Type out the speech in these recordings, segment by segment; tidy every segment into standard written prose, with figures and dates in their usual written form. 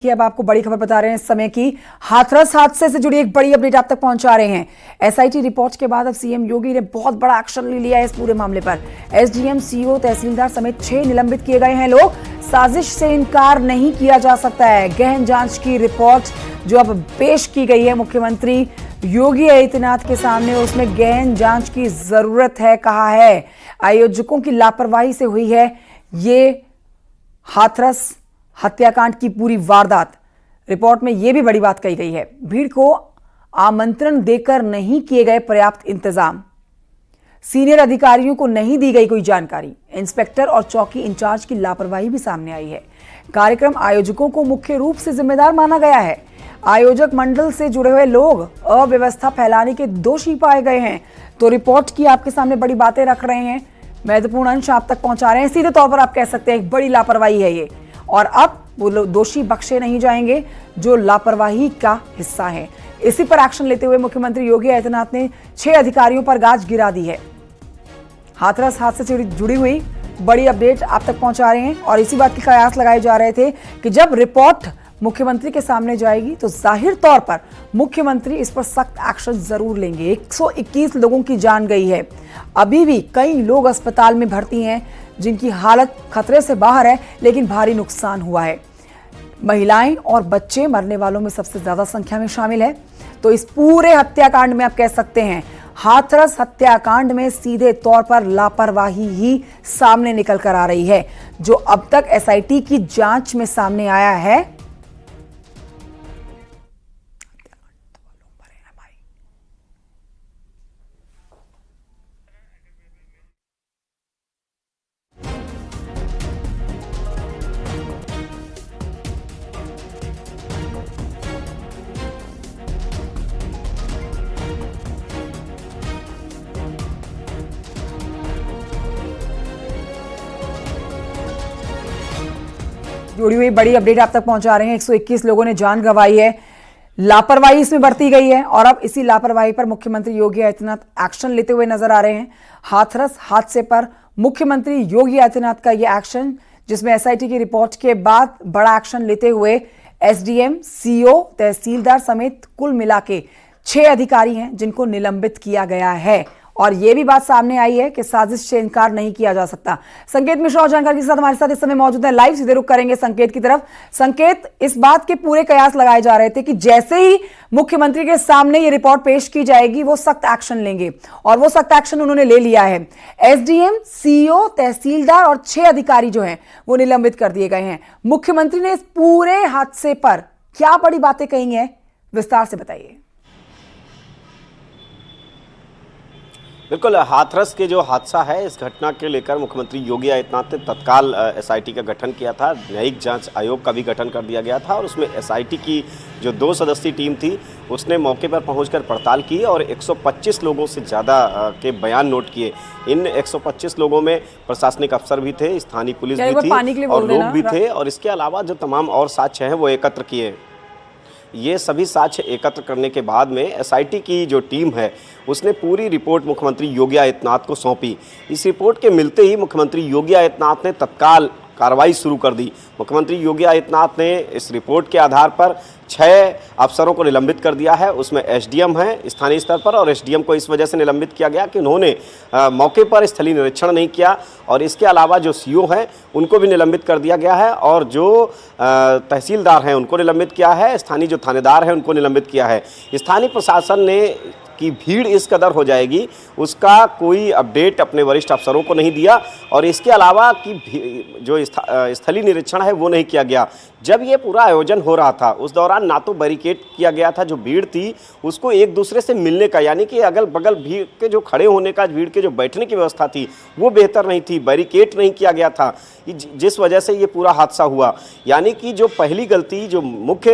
कि अब आपको बड़ी खबर बता रहे हैं इस समय की। हाथरस हादसे से जुड़ी एक बड़ी अपडेट आप तक पहुंचा रहे हैं। एसआईटी रिपोर्ट के बाद अब सीएम योगी ने बहुत बड़ा एक्शन ले लिया है इस पूरे मामले पर। एसडीएम, सीओ, तहसीलदार समेत 6 निलंबित किए गए हैं लोग। साजिश से इनकार नहीं किया जा सकता है। गहन जांच की रिपोर्ट जो अब पेश की गई है मुख्यमंत्री योगी आदित्यनाथ के सामने, उसमें गहन जांच की जरूरत है कहा है। आयोजकों की लापरवाही से हुई है ये हाथरस हत्याकांड की पूरी वारदात। रिपोर्ट में यह भी बड़ी बात कही गई है, भीड़ को आमंत्रण देकर नहीं किए गए पर्याप्त इंतजाम, सीनियर अधिकारियों को नहीं दी गई कोई जानकारी, इंस्पेक्टर और चौकी इंचार्ज की लापरवाही भी सामने आई है। कार्यक्रम आयोजकों को मुख्य रूप से जिम्मेदार माना गया है। आयोजक मंडल से जुड़े हुए लोग अव्यवस्था फैलाने के दोषी पाए गए हैं। तो रिपोर्ट की आपके सामने बड़ी बातें रख रहे हैं, महत्वपूर्ण अंश आप तक पहुंचा रहे हैं। सीधे तौर पर आप कह सकते हैं एक बड़ी लापरवाही है ये, और अब वो दोषी बख्शे नहीं जाएंगे जो लापरवाही का हिस्सा है। इसी पर एक्शन लेते हुए मुख्यमंत्री योगी आदित्यनाथ ने 6 अधिकारियों पर गाज गिरा दी है। हाथरस हादसे से जुड़ी हुई बड़ी अपडेट आप तक पहुंचा रहे हैं और इसी बात के कयास लगाए जा रहे थे कि जब रिपोर्ट मुख्यमंत्री के सामने जाएगी तो जाहिर तौर पर मुख्यमंत्री इस पर सख्त एक्शन जरूर लेंगे। 121 लोगों की जान गई है, अभी भी कई लोग अस्पताल में भर्ती हैं जिनकी हालत खतरे से बाहर है, लेकिन भारी नुकसान हुआ है। महिलाएं और बच्चे मरने वालों में सबसे ज्यादा संख्या में शामिल है। तो इस पूरे हत्याकांड में आप कह सकते हैं हाथरस हत्याकांड में सीधे तौर पर लापरवाही ही सामने निकल कर आ रही है, जो अब तक एसआईटी की जांच में सामने आया है। जुड़ी हुई बड़ी अपडेट आप तक पहुंचा रहे हैं। 121 लोगों ने जान गंवाई है, लापरवाही इसमें बरती गई है और अब इसी लापरवाही पर मुख्यमंत्री योगी आदित्यनाथ एक्शन लेते हुए नजर आ रहे हैं। हाथरस हादसे पर मुख्यमंत्री योगी आदित्यनाथ का यह एक्शन, जिसमें एसआईटी की रिपोर्ट के बाद बड़ा एक्शन लेते हुए एसडीएम, सीओ, तहसीलदार समेत कुल मिला के 6 अधिकारी हैं जिनको निलंबित किया गया है। और यह भी बात सामने आई है कि साजिश से इनकार नहीं किया जा सकता। संकेत मिश्रा और जानकारी के साथ हमारे साथ इस समय मौजूद है, लाइव सीधे रुख करेंगे संकेत की तरफ। संकेत, इस बात के पूरे कयास लगाए जा रहे थे कि जैसे ही मुख्यमंत्री के सामने ये रिपोर्ट पेश की जाएगी वो सख्त एक्शन लेंगे, और वो सख्त एक्शन उन्होंने ले लिया है। एसडीएम, सीओ, तहसीलदार और 6 अधिकारी जो हैं वो निलंबित कर दिए गए हैं। मुख्यमंत्री ने इस पूरे हादसे पर क्या बड़ी बातें कही हैं, विस्तार से बताइए। बिल्कुल, हाथरस के जो हादसा है इस घटना के लेकर मुख्यमंत्री योगी आदित्यनाथ ने तत्काल एसआईटी का गठन किया था। न्यायिक जांच आयोग का भी गठन कर दिया गया था और उसमें एसआईटी की जो 2 सदस्यीय टीम थी उसने मौके पर पहुंचकर पड़ताल की और 125 लोगों से ज़्यादा के बयान नोट किए। इन 125 लोगों में प्रशासनिक अफसर भी थे, स्थानीय पुलिस भी थी और लोग भी थे, और इसके अलावा जो तमाम और साक्ष्य हैं वो एकत्र किए। ये सभी साक्ष्य एकत्र करने के बाद में एसआईटी की जो टीम है उसने पूरी रिपोर्ट मुख्यमंत्री योगी आदित्यनाथ को सौंपी। इस रिपोर्ट के मिलते ही मुख्यमंत्री योगी आदित्यनाथ ने तत्काल कार्रवाई शुरू कर दी। मुख्यमंत्री योगी आदित्यनाथ ने इस रिपोर्ट के आधार पर 6 अफसरों को निलंबित कर दिया है। उसमें एसडीएम है स्थानीय स्तर पर, और एसडीएम को इस वजह से निलंबित किया गया कि उन्होंने मौके पर स्थलीय निरीक्षण नहीं किया, और इसके अलावा जो सीओ हैं उनको भी निलंबित कर दिया गया है, और जो तहसीलदार हैं उनको निलंबित किया है, स्थानीय जो थानेदार हैं उनको निलंबित किया है। स्थानीय प्रशासन ने कि भीड़ इस कदर हो जाएगी उसका कोई अपडेट अपने वरिष्ठ अफसरों को नहीं दिया, और इसके अलावा कि जो स्थलीय निरीक्षण है वो नहीं किया गया। जब ये पूरा आयोजन हो रहा था उस दौरान ना तो बैरिकेड किया गया था, जो भीड़ थी उसको एक दूसरे से मिलने का, यानी कि अगल बगल भीड़ के जो खड़े होने का, भीड़ के जो बैठने की व्यवस्था थी वो बेहतर नहीं थी, बैरिकेड नहीं किया गया था, जिस वजह से ये पूरा हादसा हुआ। यानी कि जो पहली गलती, जो मुख्य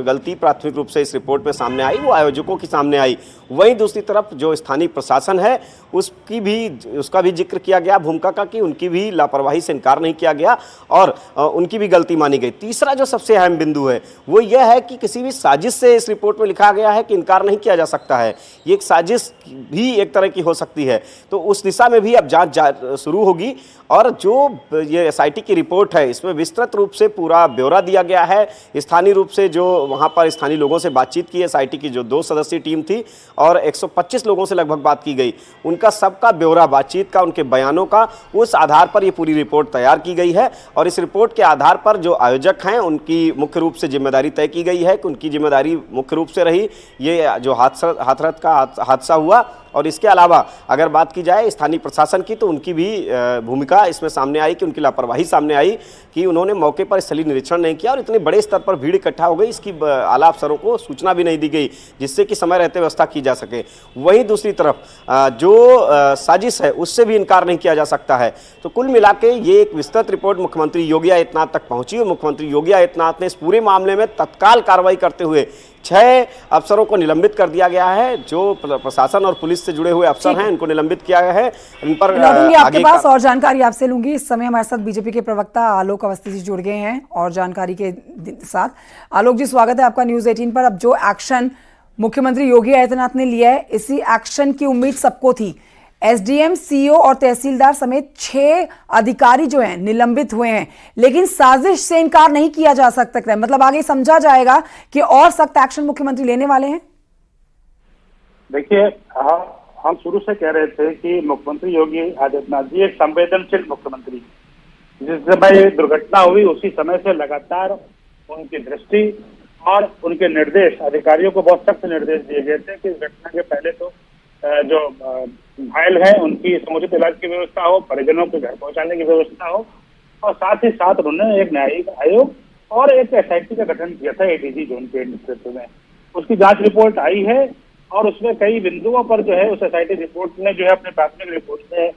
गलती प्राथमिक रूप से इस रिपोर्ट में सामने आई वो आयोजकों के सामने आई। वहीं दूसरी तरफ जो स्थानीय प्रशासन है उसका भी जिक्र किया गया भूमिका का, कि उनकी भी लापरवाही से इनकार नहीं किया गया और उनकी भी गलती मानी गई। तीसरा जो सबसे अहम बिंदु है वो यह है कि किसी भी साजिश से इस रिपोर्ट में लिखा गया है कि इनकार नहीं किया जा सकता है। ये एक साजिश भी एक तरह की हो सकती है, तो उस दिशा में भी अब जांच शुरू होगी और जो जो ये एसआईटी की रिपोर्ट है इसमें विस्तृत रूप से पूरा ब्यौरा दिया गया है। स्थानीय रूप से जो वहाँ पर स्थानीय लोगों से बातचीत की, एसआईटी की जो 2 सदस्यीय टीम थी और 125 लोगों से लगभग बात की गई, उनका सबका ब्यौरा, बातचीत का, उनके बयानों का, उस आधार पर ये पूरी रिपोर्ट तैयार की गई है। और इस रिपोर्ट के आधार पर जो आयोजक हैं उनकी मुख्य रूप से जिम्मेदारी तय की गई है कि उनकी जिम्मेदारी मुख्य रूप से रही ये जो हाथरस का हादसा हुआ। और इसके अलावा अगर बात की जाए स्थानीय प्रशासन की, तो उनकी भी भूमिका इसमें सामने आई कि उनकी लापरवाही सामने आई कि उन्होंने मौके पर स्थलीय निरीक्षण नहीं किया और इतने बड़े स्तर पर भीड़ इकट्ठा हो गई, इसकी आला अफसरों को सूचना भी नहीं दी गई जिससे कि समय रहते व्यवस्था की जा सके। वहीं दूसरी तरफ जो साजिश है उससे भी इनकार नहीं किया जा सकता है। तो कुल मिला के ये एक विस्तृत रिपोर्ट मुख्यमंत्री योगी आदित्यनाथ तक पहुंची और मुख्यमंत्री योगी आदित्यनाथ ने इस पूरे मामले में तत्काल कार्रवाई करते हुए 6 अफसरों को निलंबित कर दिया गया है। जो प्रशासन और पुलिस से जुड़े हुए अफसर हैं इनको निलंबित किया गया है। इन पर लौटूंगी आपके पास और जानकारी आपसे लूंगी। इस समय हमारे साथ बीजेपी के प्रवक्ता आलोक अवस्थी जी जुड़ गए हैं और जानकारी के साथ। आलोक जी, स्वागत है आपका न्यूज़ 18 पर। अब जो एक्शन मुख्यमंत्री योगी आदित्यनाथ ने लिया है, इसी एक्शन की उम्मीद सबको थी। एसडीएम, सीईओ और तहसीलदार समेत 6 अधिकारी जो हैं निलंबित हुए हैं, लेकिन साजिश से इनकार नहीं किया जा सकता है। मतलब आगे समझा जाएगा कि और सख्त एक्शन मुख्यमंत्री लेने वाले हैं। देखिए, हम शुरू से कह रहे थे कि मुख्यमंत्री योगी आदित्यनाथ जी एक संवेदनशील मुख्यमंत्री, जिस समय दुर्घटना हुई उसी समय से लगातार उनकी दृष्टि और उनके निर्देश, अधिकारियों को बहुत सख्त निर्देश दिए गए थे कि इस घटना के पहले तो जो घायल है उनकी समुचित इलाज की व्यवस्था हो, परिजनों के घर पहुंचाने की व्यवस्था हो, और साथ ही साथ उन्होंने एक न्यायिक आयोग और एक एसआईटी का गठन किया था एडीजी जोन के नेतृत्व में। उसकी जांच रिपोर्ट आई है और उसमें कई बिंदुओं पर जो है उस एसआईटी रिपोर्ट ने जो है अपने प्राथमिक रिपोर्ट में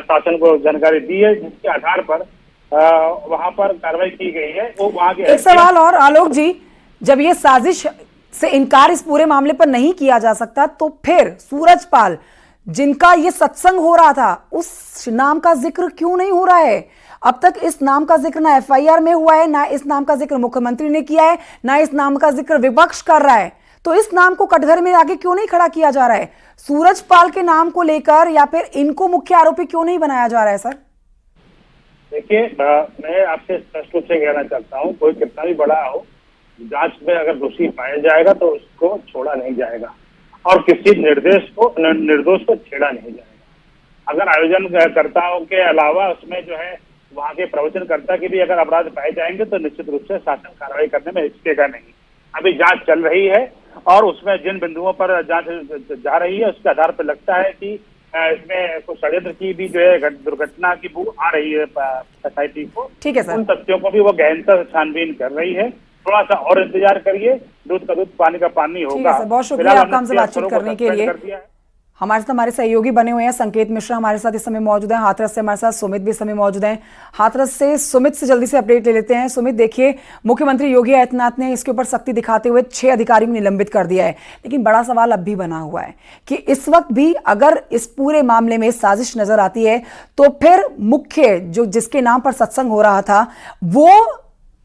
शासन को जानकारी दी है, जिसके आधार पर वहां पर कार्रवाई की गई है। वो वहां के एक सवाल और आलोक जी, जब ये साजिश से इनकार इस पूरे मामले पर नहीं किया जा सकता, तो फिर सूरजपाल जिनका ये सत्संग हो रहा था उस नाम का जिक्र क्यों नहीं हो रहा है? अब तक इस नाम का जिक्र ना एफआईआर में हुआ है, ना इस नाम का जिक्र मुख्यमंत्री ने किया है, ना इस नाम का जिक्र विपक्ष कर रहा है। तो इस नाम को कटघरे में आगे क्यों नहीं खड़ा किया जा रहा है? सूरजपाल के नाम को लेकर या फिर इनको मुख्य आरोपी क्यों नहीं बनाया जा रहा है सर? देखिए, मैं आपसे स्पष्ट रूप से कहना चाहता हूँ, कोई कितना भी बड़ा हो, जांच में अगर दोषी पाया जाएगा तो उसको छोड़ा नहीं जाएगा और किसी निर्दोष को छेड़ा नहीं जाएगा। अगर आयोजन कर्ताओं के अलावा उसमें जो है वहां के प्रवचनकर्ता के भी अगर अपराध पाए जाएंगे तो निश्चित रूप से शासन कार्रवाई करने में हिचकेगा नहीं। अभी जांच चल रही है और उसमें जिन बिंदुओं पर जांच जा रही है उसके आधार पर लगता है कि इसमें कुछ षड्यंत्र की भी जो है दुर्घटना की बू आ रही है एसआईटी को। ठीक है सर, उन तथ्यों को भी वो गहनता से छानबीन कर रही है। थोड़ा सा और इंतजार करिए, दूध का दूध पानी का पानी होगा। बहुत शुक्रिया आपका हमसे बातचीत करने के लिए। हमारे साथ हमारे सहयोगी बने हुए हैं संकेत मिश्रा हमारे साथ इस समय मौजूद हैं। हाथरस से हमारे साथ सुमित भी इस समय मौजूद हैं। हाथरस से सुमित से जल्दी से अपडेट ले लेते हैं। सुमित, देखिए, मुख्यमंत्री योगी आदित्यनाथ ने इसके ऊपर सख्ती दिखाते हुए 6 अधिकारियों को निलंबित कर दिया है, लेकिन बड़ा सवाल अब भी बना हुआ है कि इस वक्त भी अगर इस पूरे मामले में साजिश नजर आती है तो फिर मुख्य जो जिसके नाम पर सत्संग हो रहा था वो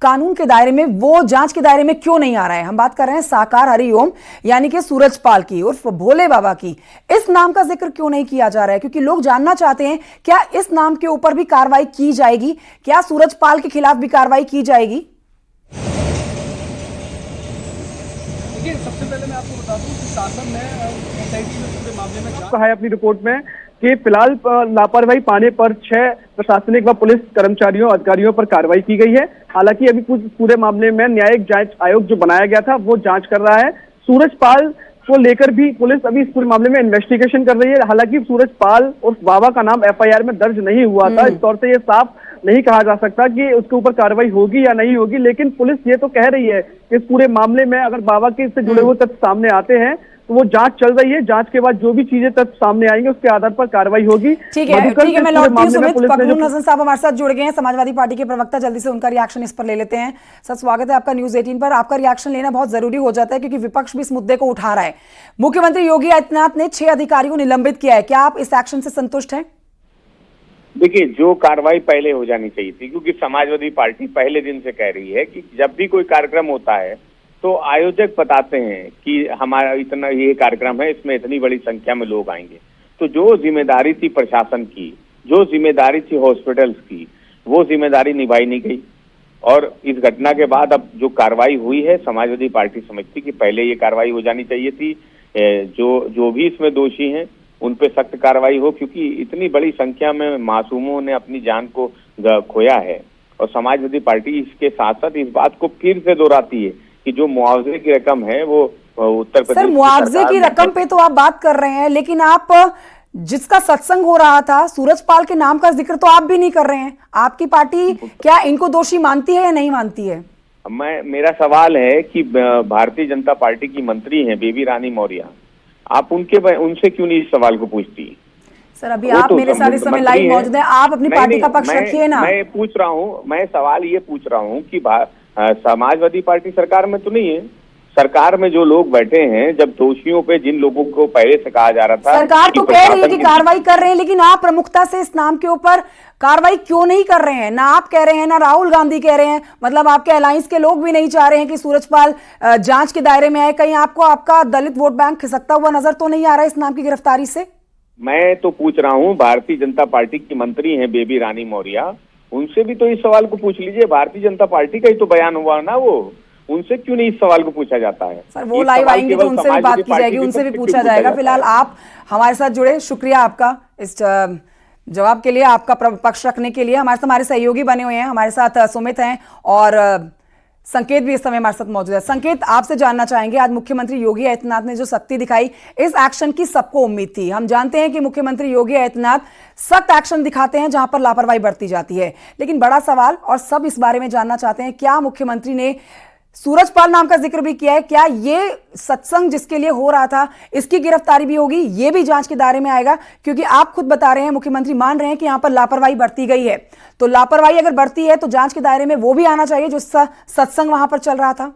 कानून के दायरे में, वो जांच के दायरे में क्यों नहीं आ रहा है? हम बात कर रहे हैं साकार हरिओम यानी कि सूरजपाल की उर्फ भोले बाबा की। इस नाम का जिक्र क्यों नहीं किया जा रहा है? क्योंकि लोग जानना चाहते हैं क्या इस नाम के ऊपर भी कार्रवाई की जाएगी, क्या सूरजपाल के खिलाफ भी कार्रवाई की जाएगी? देखिए, सबसे पहले मैं आपको बता दूं कि शासन ने एसआईटी में पूरे मामले में कहा है अपनी रिपोर्ट में कि फिलहाल लापरवाही पाने पर 6 प्रशासनिक व पुलिस कर्मचारियों अधिकारियों पर कार्रवाई की गई है। हालांकि अभी पूरे मामले में न्यायिक जांच आयोग जो बनाया गया था वो जांच कर रहा है। सूरजपाल को लेकर भी पुलिस अभी इस पूरे मामले में इन्वेस्टिगेशन कर रही है। हालांकि सूरजपाल उस बाबा का नाम एफआईआर में दर्ज नहीं हुआ था, इस तौर से ये साफ नहीं कहा जा सकता कि उसके ऊपर कार्रवाई होगी या नहीं होगी। लेकिन पुलिस ये तो कह रही है कि इस पूरे मामले में अगर बाबा के से जुड़े हुए तथ्य सामने आते हैं तो वो जांच चल रही है। जांच के बाद जो भी चीजें तथ्य सामने आएंगे उसके आधार पर कार्रवाई होगी। ठीक है, मैं लौटती हूं। सुमित, फखरुल हसन साहब हमारे साथ जुड़ गए हैं, समाजवादी पार्टी के प्रवक्ता। जल्दी से उनका रिएक्शन इस पर ले लेते हैं। सर, स्वागत है आपका न्यूज़ 18 पर। आपका रिएक्शन लेना बहुत जरूरी हो जाता है क्योंकि विपक्ष भी इस मुद्दे को उठा रहा है। मुख्यमंत्री योगी आदित्यनाथ ने 6 अधिकारियों को निलंबित किया है, क्या आप इस एक्शन से संतुष्ट हैं? देखिए, जो कार्रवाई पहले हो जानी चाहिए थी, क्योंकि समाजवादी पार्टी पहले दिन से कह रही है कि जब भी कोई कार्यक्रम होता है तो आयोजक बताते हैं कि हमारा इतना ये कार्यक्रम है, इसमें इतनी बड़ी संख्या में लोग आएंगे। तो जो जिम्मेदारी थी प्रशासन की, जो जिम्मेदारी थी हॉस्पिटल्स की, वो जिम्मेदारी निभाई नहीं गई। और इस घटना के बाद अब जो कार्रवाई हुई है, समाजवादी पार्टी समझती कि पहले ये कार्रवाई हो जानी चाहिए थी। जो भी इसमें दोषी हैं उन पे सख्त कार्रवाई हो, क्योंकि इतनी बड़ी संख्या में मासूमों ने अपनी जान को खोया है। और समाजवादी पार्टी इसके साथ साथ इस बात को फिर से दोहराती है कि जो मुआवजे की रकम है वो उत्तर प्रदेश सर, मुआवजे की रकम पे तो आप बात कर रहे हैं, लेकिन आप जिसका सत्संग हो रहा था सूरजपाल के नाम का जिक्र तो आप भी नहीं कर रहे हैं। आपकी पार्टी क्या इनको दोषी मानती है या नहीं मानती है? मेरा सवाल है कि भारतीय जनता पार्टी की मंत्री हैं बेबी रानी मौर्य, आप उनसे क्यों नहीं इस सवाल को पूछती? सर, अभी आप मेरे साथ इस समय लाइव मौजूद हैं, आप अपनी पार्टी का पक्ष रखिए ना। मैं पूछ रहा हूँ, मैं सवाल ये पूछ रहा हूँ कि समाजवादी पार्टी सरकार में तो नहीं है। सरकार में जो लोग बैठे हैं, जब दोषियों पे जिन लोगों को पहले से कहा जा रहा था, सरकार तो कह रही है कि कार्रवाई कर रहे हैं, लेकिन आप प्रमुखता से इस नाम के ऊपर कार्रवाई क्यों नहीं कर रहे हैं? ना आप कह रहे हैं, ना राहुल गांधी कह रहे हैं, मतलब आपके अलायंस के लोग भी नहीं चाह रहे हैं कि सूरजपाल जांच के दायरे में आए। कहीं आपको आपका दलित वोट बैंक खिसकता हुआ नजर तो नहीं आ रहा है इस नाम की गिरफ्तारी से? मैं तो पूछ रहा हूँ, भारतीय जनता पार्टी की मंत्री हैं बेबी रानी मौर्य, उनसे भी तो इस सवाल को पूछ लीजिए। भारतीय जनता पार्टी का ही तो बयान हुआ ना, वो उनसे क्यों नहीं इस सवाल को पूछा जाता है? सर, वो लाइव आएंगे तो उनसे भी बात की जाएगी, उनसे भी पूछा जाएगा। फिलहाल आप हमारे साथ जुड़े, शुक्रिया आपका इस जवाब के लिए, आपका पक्ष रखने के लिए। हमारे सहयोगी बने हुए हैं, हमारे साथ सुमित हैं और संकेत भी इस समय हमारे साथ मौजूद है। संकेत, आपसे जानना चाहेंगे, आज मुख्यमंत्री योगी आदित्यनाथ ने जो सख्ती दिखाई, इस एक्शन की सबको उम्मीद थी। हम जानते हैं कि मुख्यमंत्री योगी आदित्यनाथ सख्त एक्शन दिखाते हैं जहां पर लापरवाही बरती जाती है, लेकिन बड़ा सवाल, और सब इस बारे में जानना चाहते हैं, क्या मुख्यमंत्री ने सूरजपाल नाम का जिक्र भी किया है? क्या ये सत्संग जिसके लिए हो रहा था इसकी गिरफ्तारी भी होगी? ये भी जांच के दायरे में आएगा? क्योंकि आप खुद बता रहे हैं, मुख्यमंत्री मान रहे हैं कि यहां पर लापरवाही बरती गई है, तो लापरवाही अगर बरती है तो जांच के दायरे में वो भी आना चाहिए जो सत्संग वहां पर चल रहा था।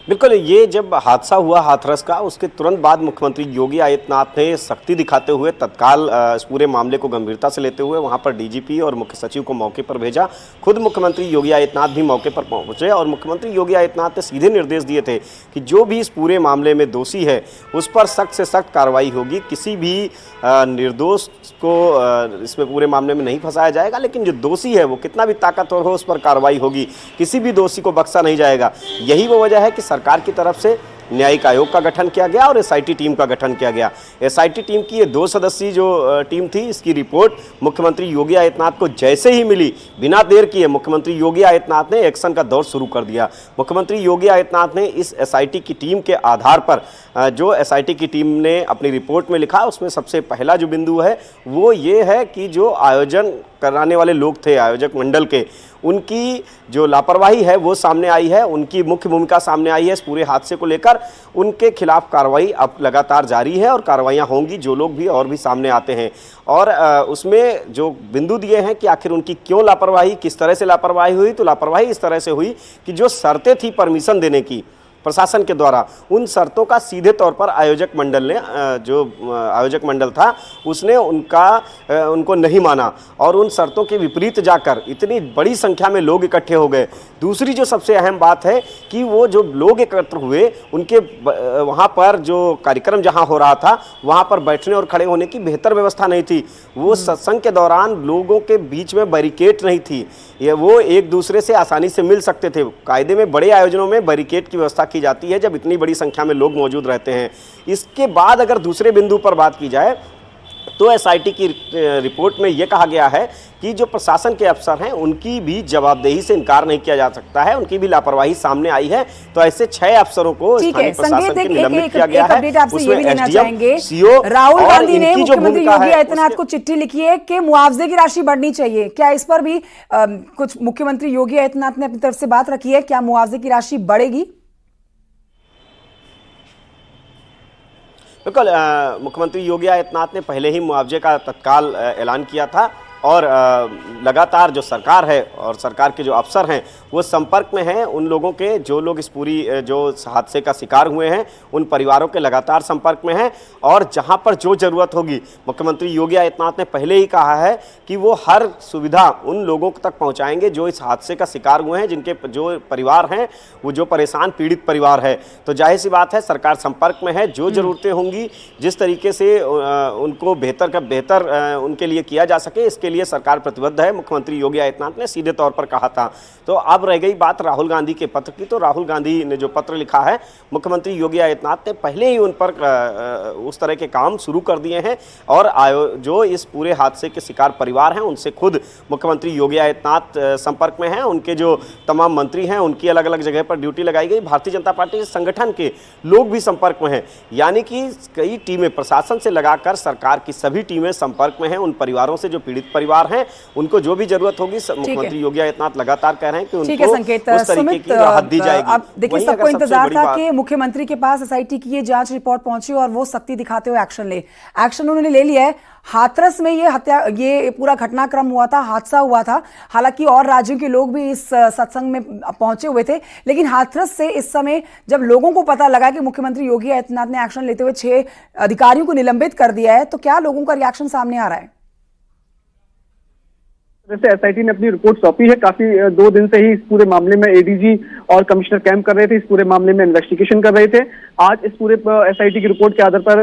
बिल्कुल, ये जब हादसा हुआ हाथरस का, उसके तुरंत बाद मुख्यमंत्री योगी आदित्यनाथ ने सख्ती दिखाते हुए तत्काल इस पूरे मामले को गंभीरता से लेते हुए वहां पर डीजीपी और मुख्य सचिव को मौके पर भेजा। खुद मुख्यमंत्री योगी आदित्यनाथ भी मौके पर पहुंचे और मुख्यमंत्री योगी आदित्यनाथ ने सीधे निर्देश दिए थे कि जो भी इस पूरे मामले में दोषी है उस पर सख्त से सख्त कार्रवाई होगी। किसी भी निर्दोष को इसमें पूरे मामले में नहीं फंसाया जाएगा, लेकिन जो दोषी है वो कितना भी ताकतवर हो उस पर कार्रवाई होगी, किसी भी दोषी को बख्शा नहीं जाएगा। यही वो वजह है कि सरकार की तरफ से न्यायिक आयोग का गठन किया गया और एसआईटी टीम का गठन किया गया। एसआईटी टीम की ये 2 सदस्यीय जो टीम थी, इसकी रिपोर्ट मुख्यमंत्री योगी आदित्यनाथ को जैसे ही मिली, बिना देर किए मुख्यमंत्री योगी आदित्यनाथ ने एक्शन का दौर शुरू कर दिया। मुख्यमंत्री योगी आदित्यनाथ ने इस एसआईटी की टीम के आधार पर जो एसआईटी की टीम ने अपनी रिपोर्ट में लिखा, उसमें सबसे पहला जो बिंदु है वो ये है कि जो आयोजन कराने वाले लोग थे, आयोजक मंडल के, उनकी जो लापरवाही है वो सामने आई है, उनकी मुख्य भूमिका सामने आई है इस पूरे हादसे को लेकर। उनके खिलाफ कार्रवाई अब लगातार जारी है और कार्रवाइयाँ होंगी, जो लोग भी और भी सामने आते हैं। और उसमें जो बिंदु दिए हैं कि आखिर उनकी क्यों लापरवाही, किस तरह से लापरवाही हुई, तो लापरवाही इस तरह से हुई कि जो शर्तें थी परमिशन देने की प्रशासन के द्वारा, उन शर्तों का सीधे तौर पर आयोजक मंडल ने, जो आयोजक मंडल था उसने उनको नहीं माना और उन शर्तों के विपरीत जाकर इतनी बड़ी संख्या में लोग इकट्ठे हो गए। दूसरी जो सबसे अहम बात है कि वो जो लोग एकत्र हुए, उनके वहाँ पर जो कार्यक्रम जहाँ हो रहा था वहाँ पर बैठने और खड़े होने की बेहतर व्यवस्था नहीं थी। वो सत्संग के दौरान लोगों के बीच में बैरिकेड नहीं थी, ये वो एक दूसरे से आसानी से मिल सकते थे। कायदे में बड़े आयोजनों में बैरिकेड की व्यवस्था की जाती है जब इतनी बड़ी संख्या में लोग मौजूद रहते हैं। इसके बाद अगर दूसरे बिंदु पर बात की जाए तो एसआईटी की रिपोर्ट में यह कहा गया है कि जो प्रशासन के अफसर हैं उनकी भी जवाबदेही से इनकार नहीं किया जा सकता है, उनकी भी लापरवाही सामने आई है। तो ऐसे 6 अफसरों को स्थानीय प्रशासन के निलंबित किया गया है। उसमें एसडीएम, सीओ, राहुल गांधी ने मुख्यमंत्री योगी आदित्यनाथ को चिट्ठी लिखी है कि मुआवजे की राशि बढ़नी चाहिए। क्या इस पर भी कुछ मुख्यमंत्री योगी आदित्यनाथ ने अपनी तरफ से बात रखी है? क्या मुआवजे की राशि बढ़ेगी? बिल्कुल, मुख्यमंत्री योगी आदित्यनाथ ने पहले ही मुआवजे का तत्काल ऐलान किया था और लगातार जो सरकार है और सरकार के जो अफसर हैं वो संपर्क में हैं उन लोगों के, जो लोग इस पूरी जो हादसे का शिकार हुए हैं उन परिवारों के लगातार संपर्क में हैं। और जहां पर जो जरूरत होगी, मुख्यमंत्री योगी आदित्यनाथ ने पहले ही कहा है कि वो हर सुविधा उन लोगों तक पहुंचाएंगे जो इस हादसे का शिकार हुए हैं, जिनके जो परिवार हैं वो जो परेशान पीड़ित परिवार है। तो जाहिर सी बात है सरकार संपर्क में है, जो जरूरतें होंगी जिस तरीके से उनको बेहतर का बेहतर उनके लिए किया जा सके, इसके लिए सरकार प्रतिबद्ध है, मुख्यमंत्री योगी आदित्यनाथ ने सीधे तौर पर कहा था। तो अब रह गई बात राहुल गांधी के पत्र की। तो राहुल गांधी ने जो पत्र लिखा है, मुख्यमंत्री योगी आदित्यनाथ ने पहले ही उन पर उस तरह के काम शुरू कर दिए हैं और जो इस पूरे हादसे के शिकार परिवार हैं उनसे खुद मुख्यमंत्री योगी आदित्यनाथ संपर्क में हैं। उनके जो तमाम मंत्री हैं उनकी अलग अलग जगह पर ड्यूटी लगाई गई। भारतीय जनता पार्टी संगठन के लोग भी संपर्क में हैं, यानी कि कई टीमें प्रशासन से लगाकर सरकार की सभी टीमें संपर्क में हैं उन परिवारों से जो पीड़ित परिवार हैं। उनको जो भी जरूरत होगी मुख्यमंत्री योगी आदित्यनाथ लगातार कह रहे हैं कि उनको संकेत उस तरीके की राहत दी जाएगी। अब देखिए, सबको इंतजार था कि मुख्यमंत्री के पास एसआईटी की ये जांच रिपोर्ट पहुंची और वो सख्ती दिखाते हुए एक्शन उन्होंने ले लिया है। हाथरस में ये पूरा घटनाक्रम हुआ था, हादसा हुआ था। हालांकि और राज्यों के लोग भी इस सत्संग में पहुंचे हुए थे, लेकिन हाथरस से इस समय जब लोगों को पता लगा कि मुख्यमंत्री योगी आदित्यनाथ ने एक्शन लेते हुए 6 अधिकारियों को निलंबित कर दिया है, तो क्या लोगों का रिएक्शन सामने आ रहा है? जैसे एसआईटी ने अपनी रिपोर्ट सौंपी है, काफी 2 दिन से ही इस पूरे मामले में एडीजी और कमिश्नर कैंप कर रहे थे, इस पूरे मामले में इन्वेस्टिगेशन कर रहे थे। आज इस पूरे एसआईटी की रिपोर्ट के आधार पर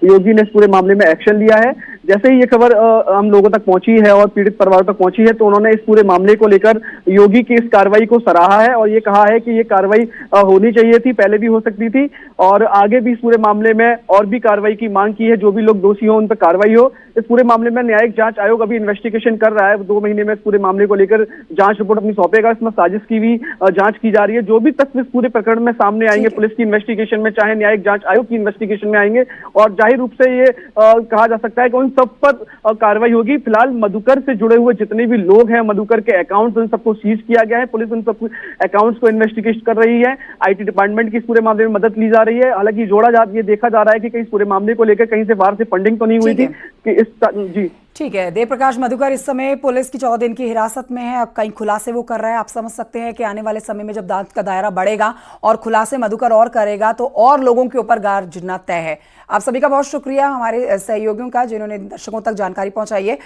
योगी ने इस पूरे मामले में एक्शन लिया है। जैसे ही ये खबर हम लोगों तक पहुंची है और पीड़ित परिवार तक पहुंची है, तो उन्होंने इस पूरे मामले को लेकर योगी की इस कार्रवाई को सराहा है और ये कहा है कि ये कार्रवाई होनी चाहिए थी, पहले भी हो सकती थी और आगे भी इस पूरे मामले में और भी कार्रवाई की मांग की है। जो भी लोग दोषी हो उन पर कार्रवाई हो। इस पूरे मामले में न्यायिक जांच आयोग अभी इन्वेस्टिगेशन कर रहा है। 2 महीने में इस पूरे मामले को लेकर जांच रिपोर्ट अपनी सौंपेगा। इसमें साजिश की भी जांच की जा रही है। जो भी तथ्य इस पूरे प्रकरण में सामने आएंगे, पुलिस की इन्वेस्टिगेशन में, चाहे न्यायिक जांच आयोग की इन्वेस्टिगेशन में आएंगे और जाहिर रूप से ये कहा जा सकता है कि उन सब पर कार्रवाई होगी। फिलहाल मधुकर से जुड़े हुए जितने भी लोग हैं, मधुकर के अकाउंट्स, उन सबको सीज किया गया है। पुलिस उन सब अकाउंट्स को इन्वेस्टिगेट कर रही है। आईटी डिपार्टमेंट की इस पूरे मामले में मदद ली जा रही है। हालांकि ये देखा जा रहा है कि कहीं इस पूरे मामले को लेकर कहीं से बाहर से फंडिंग तो नहीं हुई थी कि इस जी ठीक है। देव प्रकाश मधुकर इस समय पुलिस की 14 दिन की हिरासत में है। अब कई खुलासे वो कर रहा है। आप समझ सकते हैं कि आने वाले समय में जब दांत का दायरा बढ़ेगा और खुलासे मधुकर और करेगा तो और लोगों के ऊपर गार गिरना तय है। आप सभी का बहुत शुक्रिया, हमारे सहयोगियों का, जिन्होंने दर्शकों तक जानकारी पहुंचाई है।